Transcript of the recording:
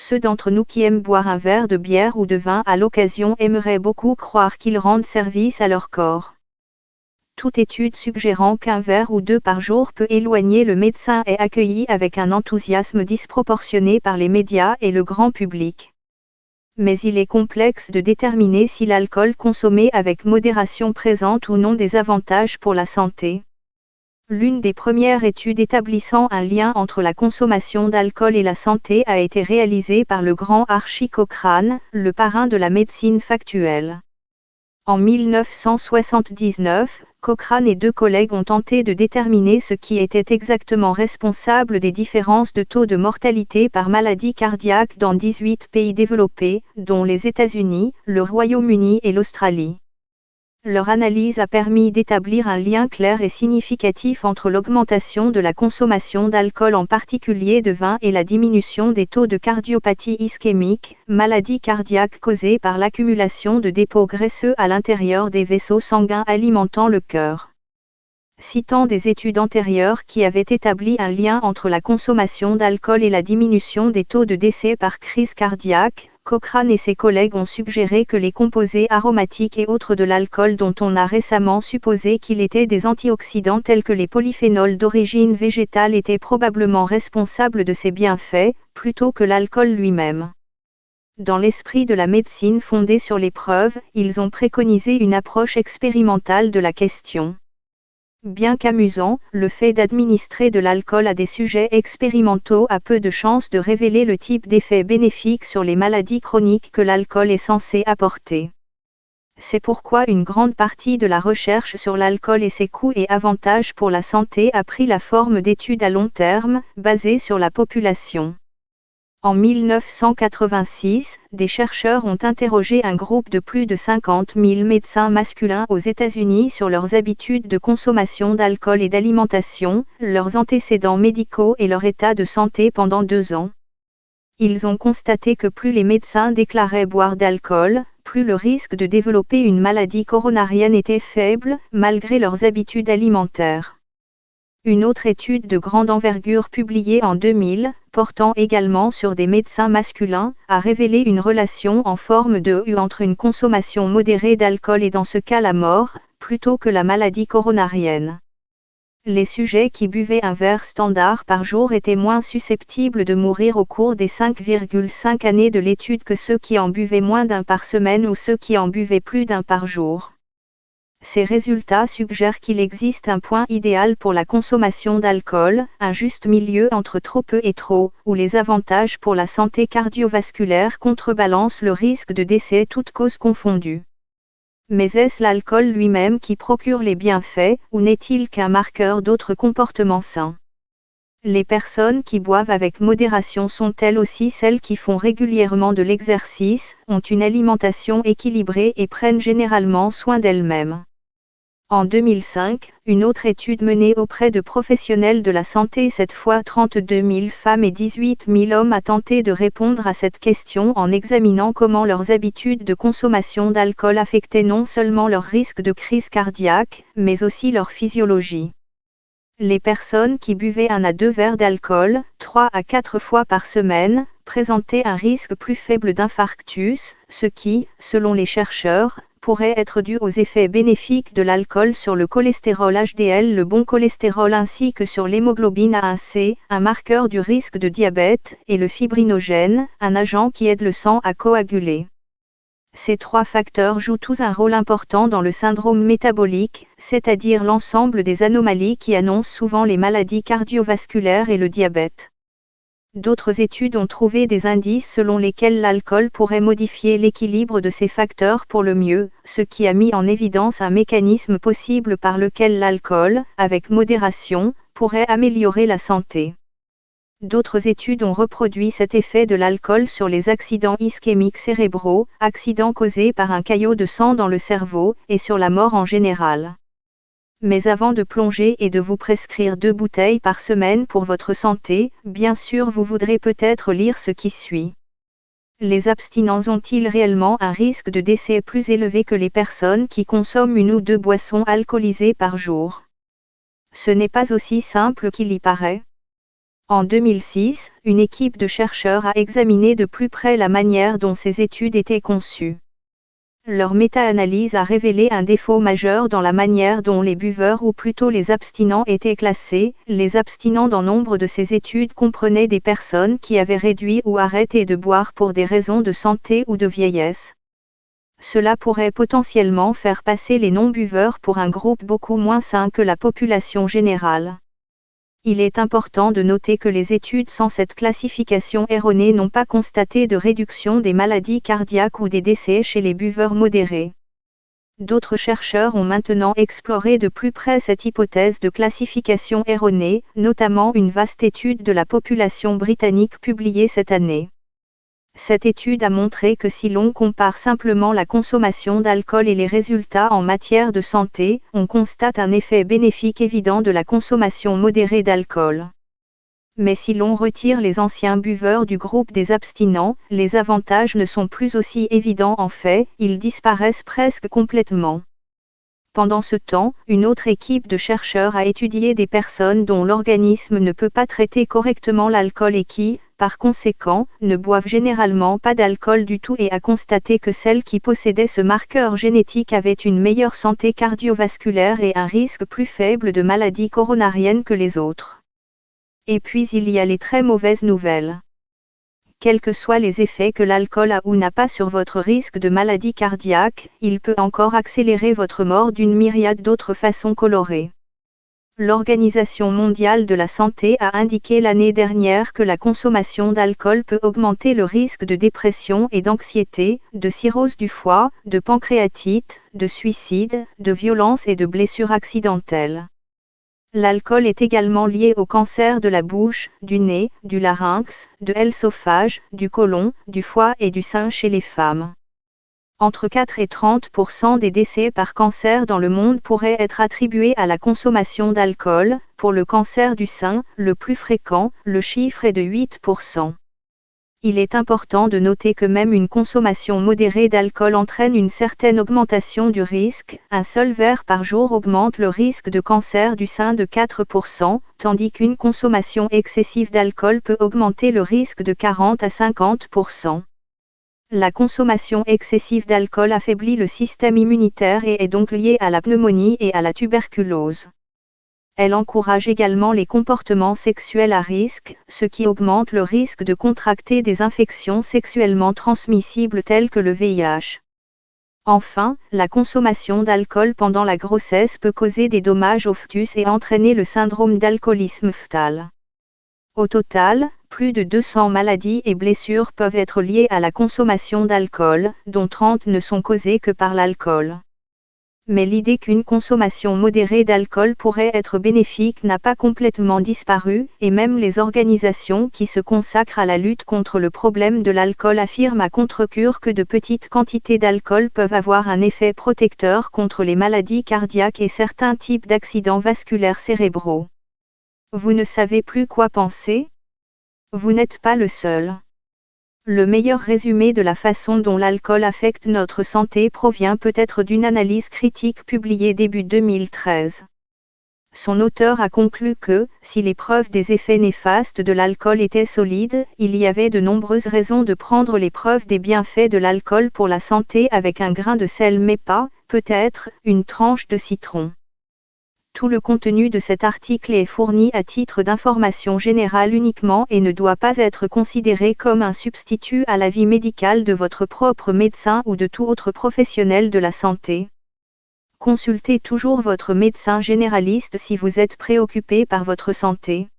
ceux d'entre nous qui aiment boire un verre de bière ou de vin à l'occasion aimeraient beaucoup croire qu'ils rendent service à leur corps. Toute étude suggérant qu'un verre ou deux par jour peut éloigner le médecin est accueillie avec un enthousiasme disproportionné par les médias et le grand public. Mais il est complexe de déterminer si l'alcool consommé avec modération présente ou non des avantages pour la santé. L'une des premières études établissant un lien entre la consommation d'alcool et la santé a été réalisée par le grand Archie Cochrane, le parrain de la médecine factuelle. En 1979, Cochrane et deux collègues ont tenté de déterminer ce qui était exactement responsable des différences de taux de mortalité par maladie cardiaque dans 18 pays développés, dont les États-Unis, le Royaume-Uni et l'Australie. Leur analyse a permis d'établir un lien clair et significatif entre l'augmentation de la consommation d'alcool en particulier de vin et la diminution des taux de cardiopathie ischémique, maladie cardiaque causée par l'accumulation de dépôts graisseux à l'intérieur des vaisseaux sanguins alimentant le cœur. Citant des études antérieures qui avaient établi un lien entre la consommation d'alcool et la diminution des taux de décès par crise cardiaque, Cochrane et ses collègues ont suggéré que les composés aromatiques et autres de l'alcool dont on a récemment supposé qu'il était des antioxydants tels que les polyphénols d'origine végétale étaient probablement responsables de ces bienfaits, plutôt que l'alcool lui-même. Dans l'esprit de la médecine fondée sur les preuves, ils ont préconisé une approche expérimentale de la question. Bien qu'amusant, le fait d'administrer de l'alcool à des sujets expérimentaux a peu de chances de révéler le type d'effet bénéfique sur les maladies chroniques que l'alcool est censé apporter. C'est pourquoi une grande partie de la recherche sur l'alcool et ses coûts et avantages pour la santé a pris la forme d'études à long terme, basées sur la population. En 1986, des chercheurs ont interrogé un groupe de plus de 50 000 médecins masculins aux États-Unis sur leurs habitudes de consommation d'alcool et d'alimentation, leurs antécédents médicaux et leur état de santé pendant 2 ans. Ils ont constaté que plus les médecins déclaraient boire d'alcool, plus le risque de développer une maladie coronarienne était faible, malgré leurs habitudes alimentaires. Une autre étude de grande envergure publiée en 2000, portant également sur des médecins masculins, a révélé une relation en forme de U entre une consommation modérée d'alcool et dans ce cas la mort, plutôt que la maladie coronarienne. Les sujets qui buvaient un verre standard par jour étaient moins susceptibles de mourir au cours des 5,5 années de l'étude que ceux qui en buvaient moins d'un par semaine ou ceux qui en buvaient plus d'un par jour. Ces résultats suggèrent qu'il existe un point idéal pour la consommation d'alcool, un juste milieu entre trop peu et trop, où les avantages pour la santé cardiovasculaire contrebalancent le risque de décès toutes causes confondues. Mais est-ce l'alcool lui-même qui procure les bienfaits, ou n'est-il qu'un marqueur d'autres comportements sains ? Les personnes qui boivent avec modération sont-elles aussi celles qui font régulièrement de l'exercice, ont une alimentation équilibrée et prennent généralement soin d'elles-mêmes ? En 2005, une autre étude menée auprès de professionnels de la santé, cette fois 32 000 femmes et 18 000 hommes, a tenté de répondre à cette question en examinant comment leurs habitudes de consommation d'alcool affectaient non seulement leur risque de crise cardiaque, mais aussi leur physiologie. Les personnes qui buvaient 1 à 2 verres d'alcool, 3 à 4 fois par semaine, présentaient un risque plus faible d'infarctus, ce qui, selon les chercheurs, pourrait être dû aux effets bénéfiques de l'alcool sur le cholestérol HDL, le bon cholestérol, ainsi que sur l'hémoglobine A1C, un marqueur du risque de diabète, et le fibrinogène, un agent qui aide le sang à coaguler. Ces 3 facteurs jouent tous un rôle important dans le syndrome métabolique, c'est-à-dire l'ensemble des anomalies qui annoncent souvent les maladies cardiovasculaires et le diabète. D'autres études ont trouvé des indices selon lesquels l'alcool pourrait modifier l'équilibre de ces facteurs pour le mieux, ce qui a mis en évidence un mécanisme possible par lequel l'alcool, avec modération, pourrait améliorer la santé. D'autres études ont reproduit cet effet de l'alcool sur les accidents ischémiques cérébraux, accidents causés par un caillot de sang dans le cerveau, et sur la mort en général. Mais avant de plonger et de vous prescrire 2 bouteilles par semaine pour votre santé, bien sûr vous voudrez peut-être lire ce qui suit. Les abstinents ont-ils réellement un risque de décès plus élevé que les personnes qui consomment 1 ou 2 boissons alcoolisées par jour ? Ce n'est pas aussi simple qu'il y paraît. En 2006, une équipe de chercheurs a examiné de plus près la manière dont ces études étaient conçues. Leur méta-analyse a révélé un défaut majeur dans la manière dont les buveurs ou plutôt les abstinents étaient classés. Les abstinents dans nombre de ces études comprenaient des personnes qui avaient réduit ou arrêté de boire pour des raisons de santé ou de vieillesse. Cela pourrait potentiellement faire passer les non-buveurs pour un groupe beaucoup moins sain que la population générale. Il est important de noter que les études sans cette classification erronée n'ont pas constaté de réduction des maladies cardiaques ou des décès chez les buveurs modérés. D'autres chercheurs ont maintenant exploré de plus près cette hypothèse de classification erronée, notamment une vaste étude de la population britannique publiée cette année. Cette étude a montré que si l'on compare simplement la consommation d'alcool et les résultats en matière de santé, on constate un effet bénéfique évident de la consommation modérée d'alcool. Mais si l'on retire les anciens buveurs du groupe des abstinents, les avantages ne sont plus aussi évidents en fait, ils disparaissent presque complètement. Pendant ce temps, une autre équipe de chercheurs a étudié des personnes dont l'organisme ne peut pas traiter correctement l'alcool et qui, par conséquent, ne boivent généralement pas d'alcool du tout et a constaté que celles qui possédaient ce marqueur génétique avaient une meilleure santé cardiovasculaire et un risque plus faible de maladies coronariennes que les autres. Et puis il y a les très mauvaises nouvelles. Quels que soient les effets que l'alcool a ou n'a pas sur votre risque de maladie cardiaque, il peut encore accélérer votre mort d'une myriade d'autres façons colorées. L'Organisation mondiale de la santé a indiqué l'année dernière que la consommation d'alcool peut augmenter le risque de dépression et d'anxiété, de cirrhose du foie, de pancréatite, de suicide, de violence et de blessures accidentelles. L'alcool est également lié au cancer de la bouche, du nez, du larynx, de l'œsophage, du côlon, du foie et du sein chez les femmes. Entre 4 et 30% des décès par cancer dans le monde pourraient être attribués à la consommation d'alcool. Pour le cancer du sein, le plus fréquent, le chiffre est de 8%. Il est important de noter que même une consommation modérée d'alcool entraîne une certaine augmentation du risque. Un seul verre par jour augmente le risque de cancer du sein de 4%, tandis qu'une consommation excessive d'alcool peut augmenter le risque de 40 à 50%. La consommation excessive d'alcool affaiblit le système immunitaire et est donc liée à la pneumonie et à la tuberculose. Elle encourage également les comportements sexuels à risque, ce qui augmente le risque de contracter des infections sexuellement transmissibles telles que le VIH. Enfin, la consommation d'alcool pendant la grossesse peut causer des dommages au fœtus et entraîner le syndrome d'alcoolisme fœtal. Au total, plus de 200 maladies et blessures peuvent être liées à la consommation d'alcool, dont 30 ne sont causées que par l'alcool. Mais l'idée qu'une consommation modérée d'alcool pourrait être bénéfique n'a pas complètement disparu, et même les organisations qui se consacrent à la lutte contre le problème de l'alcool affirment à contre-cœur que de petites quantités d'alcool peuvent avoir un effet protecteur contre les maladies cardiaques et certains types d'accidents vasculaires cérébraux. Vous ne savez plus quoi penser ? Vous n'êtes pas le seul. Le meilleur résumé de la façon dont l'alcool affecte notre santé provient peut-être d'une analyse critique publiée début 2013. Son auteur a conclu que, si les preuves des effets néfastes de l'alcool étaient solides, il y avait de nombreuses raisons de prendre les preuves des bienfaits de l'alcool pour la santé avec un grain de sel mais pas, peut-être, une tranche de citron. Tout le contenu de cet article est fourni à titre d'information générale uniquement et ne doit pas être considéré comme un substitut à l'avis médical de votre propre médecin ou de tout autre professionnel de la santé. Consultez toujours votre médecin généraliste si vous êtes préoccupé par votre santé.